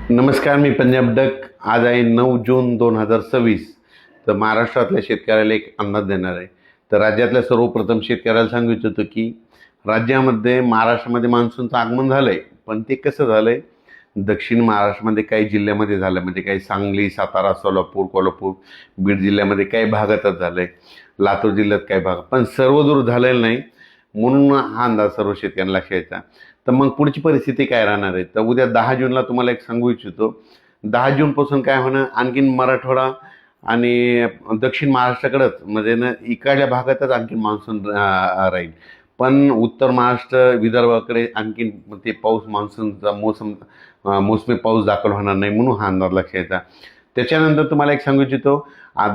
नमस्कार, मी पंजाब डक. आज आहे 9 जून 2026. तर महाराष्ट्रातल्या शेतकऱ्याला एक अंदाज देणार आहे. तर राज्यातल्या सर्वप्रथम शेतकऱ्याला सांगू इच्छितो की राज्यामध्ये महाराष्ट्रामध्ये मान्सूनचं आगमन झालं आहे. पण ते कसं झालं आहे, दक्षिण महाराष्ट्रामध्ये काही जिल्ह्यामध्ये झालं, म्हणजे काही सांगली, सातारा, सोलापूर, कोल्हापूर, बीड जिल्ह्यामध्ये काही भागातच झालं आहे, लातूर जिल्ह्यात काही भाग, पण सर्वदूर झालेलं नाही. म्हणून हा अंदाज सर्व शेतकऱ्यांना लक्षात यायचा. तर मग पुढची परिस्थिती काय राहणार आहे, तर उद्या 10 जूनला तुम्हाला एक सांगू इच्छितो. 10 जूनपासून काय होणं, आणखीन मराठवाडा आणि दक्षिण महाराष्ट्राकडंच, म्हणजे ना इकडल्या भागातच आणखीन मान्सून राहील. पण उत्तर महाराष्ट्र, विदर्भाकडे आणखीन ते पाऊस, मान्सूनचा मोसमी पाऊस दाखल होणार नाही. म्हणून हा अंदाज लक्षात यायचा. त्याच्यानंतर तुम्हाला एक सांगू इच्छितो,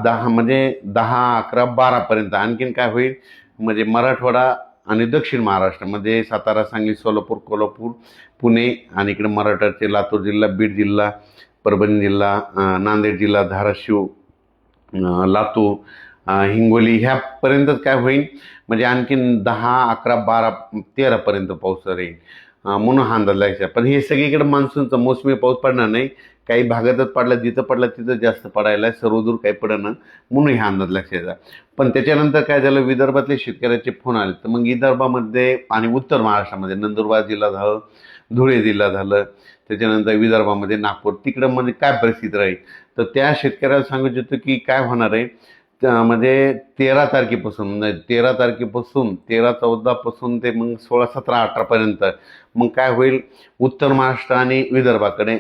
10 म्हणजे 10, 11, 12 पर्यंत आणखीन काय होईल, म्हणजे मराठवाडा आणि दक्षिण महाराष्ट्रामध्ये सातारा, सांगली, सोलापूर, कोल्हापूर, पुणे आणि इकडे मराठवाड्याचे लातूर जिल्हा, बीड जिल्हा, परभणी जिल्हा, नांदेड जिल्हा, धाराशिव, लातूर, हिंगोली ह्यापर्यंतच काय होईल, म्हणजे आणखीन 10, 11, 12, 13पर्यंत पाऊस राहील. म्हणून हा अंदाज लागायचा. पण हे सगळीकडे मान्सूनचा मोसमी पाऊस पडणार नाही. काही भागातच पडला, जिथं पडला तिथं जास्त पडायला आहे, सर्वदूर काही पडणं. म्हणून हा अंदाज लक्षात. पण त्याच्यानंतर काय झालं, विदर्भातले शेतकऱ्याचे फोन आले. तर मग विदर्भामध्ये आणि उत्तर महाराष्ट्रामध्ये नंदुरबार जिल्हा झालं, धुळे जिल्हा झालं, त्याच्यानंतर विदर्भामध्ये नागपूर, तिकडं म्हणजे काय परिस्थिती राहील. तर त्या शेतकऱ्याला सांगू इच्छितो की काय होणार आहे, म्हणजे 13 तारखेपासून, म्हणजे 13 तारखेपासून, 13, 14 ते मग 16, 17, 18पर्यंत मग काय होईल, उत्तर महाराष्ट्र आणि विदर्भाकडे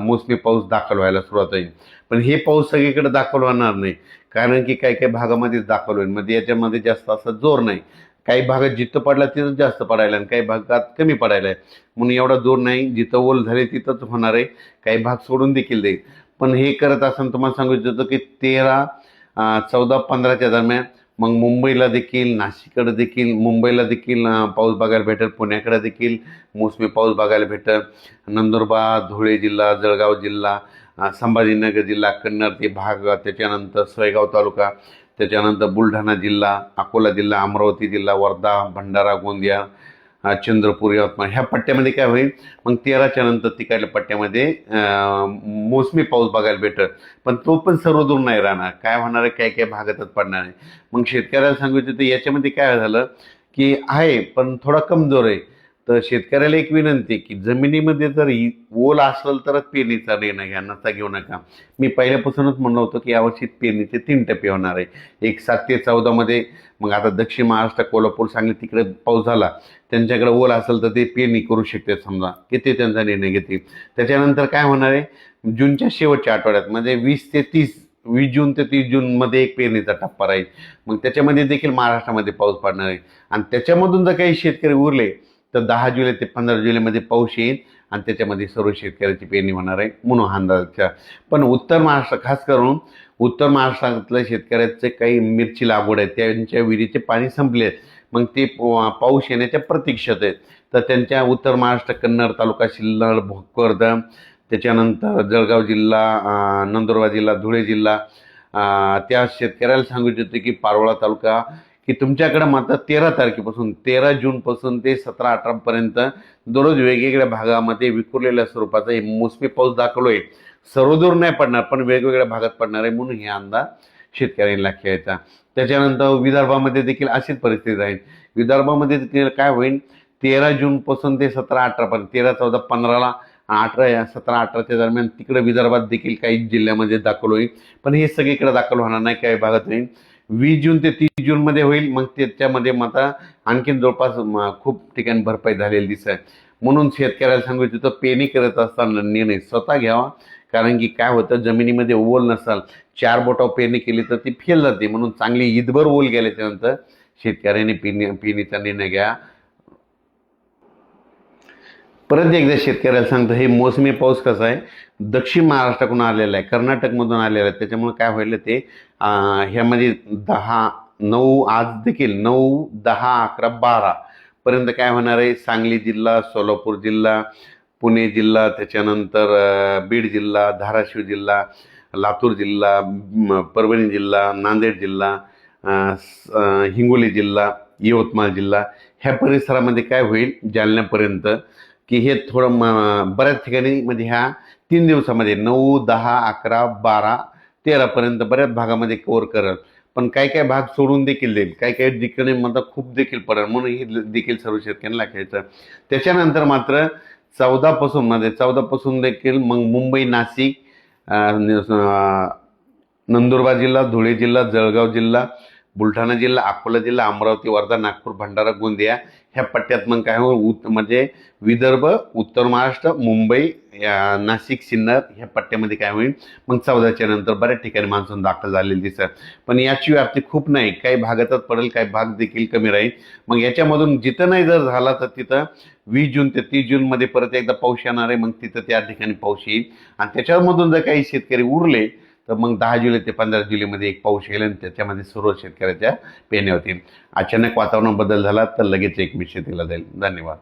मोसमी पाऊस दाखल व्हायला सुरुवात होईल. पण हे पाऊस सगळीकडे दाखल होणार नाही, कारण की काही काही भागामध्येच दाखल होईल. म्हणजे याच्यामध्ये जास्त असा जोर नाही. काही भागात जिथं पडला तिथं जास्त पडायला आणि काही भागात कमी पडायला आहे. म्हणून एवढा जोर नाही. जिथं ओल झाले तिथंच होणार आहे. काही भाग सोडून देखील देईल. पण हे करत असताना तुम्हाला सांगू इच्छितो की 13, 14, 15च्या दरम्यान मग मुंबईला देखील, नाशिककडे देखील, मुंबईला देखील पाऊस बघायला भेटेल. पुण्याकडे देखील मोसमी पाऊस बघायला भेटेल. नंदुरबार, धुळे जिल्हा, जळगाव जिल्हा, संभाजीनगर जिल्हा, कन्नड ते भाग, त्याच्यानंतर सोयगाव तालुका, त्याच्यानंतर बुलढाणा जिल्हा, अकोला जिल्हा, अमरावती जिल्हा, वर्धा, भंडारा, गोंदिया, चंद्रपूर, यवतमाळ ह्या पट्ट्यामध्ये काय होईल, मग 13च्या नंतर तिकडल्या पट्ट्यामध्ये मोसमी पाऊस बघायला भेटेल. पण तो पण सर्वदूर नाही राहणार. काय होणार आहे, काही काही भागातच पडणार आहे. मग शेतकऱ्याला सांगायचं तर याच्यामध्ये काय झालं की आहे, पण थोडा कमजोर आहे. तर शेतकऱ्याला एक विनंती आहे की जमिनीमध्ये जर ओल असेल तरच पेरणीचा निर्णय घ्या, नसा घेऊ नका. मी पहिल्यापासूनच म्हणलं होतं की यावर्षी पेरणीचे 3 टप्पे होणार आहे. एक 7 ते 14मध्ये. मग आता दक्षिण महाराष्ट्र, कोल्हापूर, सांगली तिकडे पाऊस झाला, त्यांच्याकडे ओल असेल तर ते पेरणी करू शकते, समजा की ते त्यांचा निर्णय घेतील. त्याच्यानंतर काय होणार आहे, जूनच्या शेवटच्या आठवड्यात, म्हणजे 20 जून ते 30 जूनमध्ये एक पेरणीचा टप्पा राहील. मग त्याच्यामध्ये देखील महाराष्ट्रामध्ये पाऊस पडणार आहे. आणि त्याच्यामधून जर काही शेतकरी उरले तर 10 जुलै ते 15 जुलैमध्ये पाऊस येईल आणि त्याच्यामध्ये सर्व शेतकऱ्याची पेरणी होणार आहे. म्हणून हा अंदाज. पण उत्तर महाराष्ट्र, खास करून उत्तर महाराष्ट्रातल्या शेतकऱ्याचे काही मिरची लागवड आहे, त्यांच्या विहिरीचे पाणी संपले, मग ते पाऊस येण्याच्या प्रतीक्षेत आहेत. तर त्यांच्या उत्तर महाराष्ट्र, कन्नड तालुका, सिल्लोड, भोकरदन, त्याच्यानंतर जळगाव जिल्हा, नंदुरबार जिल्हा, धुळे जिल्हा, त्या शेतकऱ्याला सांगू इच्छितो की पारोळा तालुका, की तुमच्याकडे मात्र 13 तारखेपासून, 13 जूनपासून ते 17, 18पर्यंत दररोज वेगवेगळ्या भागामध्ये विखुरलेल्या स्वरूपाचा हे मोसमी पाऊस दाखवलो आहे. सर्वदूर नाही पडणार, पण वेगवेगळ्या भागात पडणार आहे. म्हणून हे अंदाज शेतकऱ्यांनी लक्षात घ्यायचा. त्याच्यानंतर विदर्भामध्ये देखील अशीच परिस्थिती राहील. विदर्भामध्ये देखील काय होईल, 13 जूनपासून ते 17, 18पर्यंत, 13, 14, 15ला, 18, 17, 18च्या दरम्यान तिकडे विदर्भात देखील काही जिल्ह्यामध्ये दाखल होईल. पण हे सगळीकडे दाखल होणार नाही, काही भागात होईल. 20 जून ते 30 जूनमध्ये होईल. मग त्याच्यामध्ये मात्र आणखीन जवळपास खूप ठिकाणी भरपाई झालेली दिसत. म्हणून शेतकऱ्याला सांगू इच्छितो, पेरणी करत असताना निर्णय स्वतः घ्यावा. कारण की काय होतं, जमिनीमध्ये ओल नसाल, 4 बोटावर पेरणी केली तर ती फेल जाते. म्हणून चांगली ईदभर ओल गेल्याच्यानंतर शेतकऱ्यांनी पेरणीचा निर्णय घ्या. परत एकदा शेतकऱ्याला सांगतो, हे मोसमी पाऊस कसा आहे, दक्षिण महाराष्ट्राकडून आलेला आहे, कर्नाटकमधून आलेला आहे. त्याच्यामुळे काय होईल, ते ह्यामध्ये 9, आज देखील 9, 10, 11, 12पर्यंत काय होणार आहे, सांगली जिल्हा, सोलापूर जिल्हा, पुणे जिल्हा, त्याच्यानंतर बीड जिल्हा, धाराशिव जिल्हा, लातूर जिल्हा, परभणी जिल्हा, नांदेड जिल्हा, हिंगोली जिल्हा, यवतमाळ जिल्हा ह्या परिसरामध्ये काय होईल, जालन्यापर्यंत, की हे थोडं बऱ्याच ठिकाणी म्हणजे ह्या 3 दिवसामध्ये 9, 10, 11, 12, 13 बऱ्याच भागामध्ये कव्हर करेल. पण काही काही भाग सोडून देखील देईल, काही काही ठिकाणी मात्र खूप देखील पडेल, म्हणून हे देखील सर्व शेतकऱ्यांना घ्यायचं. त्याच्यानंतर मात्र 14 पासून देखील मग मुंबई, नाशिक, नंदुरबार जिल्हा, धुळे जिल्हा, जळगाव जिल्हा, बुलढाणा जिल्हा, अकोला जिल्हा, अमरावती, वर्धा, नागपूर, भंडारा, गोंदिया ह्या पट्ट्यात मग काय होईल, म्हणजे विदर्भ, उत्तर महाराष्ट्र, मुंबई, नाशिक, सिन्नर ह्या पट्ट्यामध्ये काय होईल, मग 14च्या नंतर बऱ्याच ठिकाणी मान्सून दाखल झालेली दिसत. पण याची व्याप्ती खूप नाही, काही भागातच पडेल, काही भाग देखील कमी राहील. मग याच्यामधून जिथं नाही जर झाला तर तिथं 20 जून ते 30 जूनमध्ये परत एकदा पाऊस येणार आहे. मग तिथं त्या ठिकाणी पाऊस येईल. आणि त्याच्यामधून जर काही शेतकरी उरले तर मग 10 जुलै ते 15 जुलैमध्ये एक पाऊस येईल आणि त्याच्यामध्ये सर्व शेतकऱ्याच्या पेरण्या होतील. अचानक वातावरण बदल झाला तर लगेच एक शेतीला जाईल. धन्यवाद.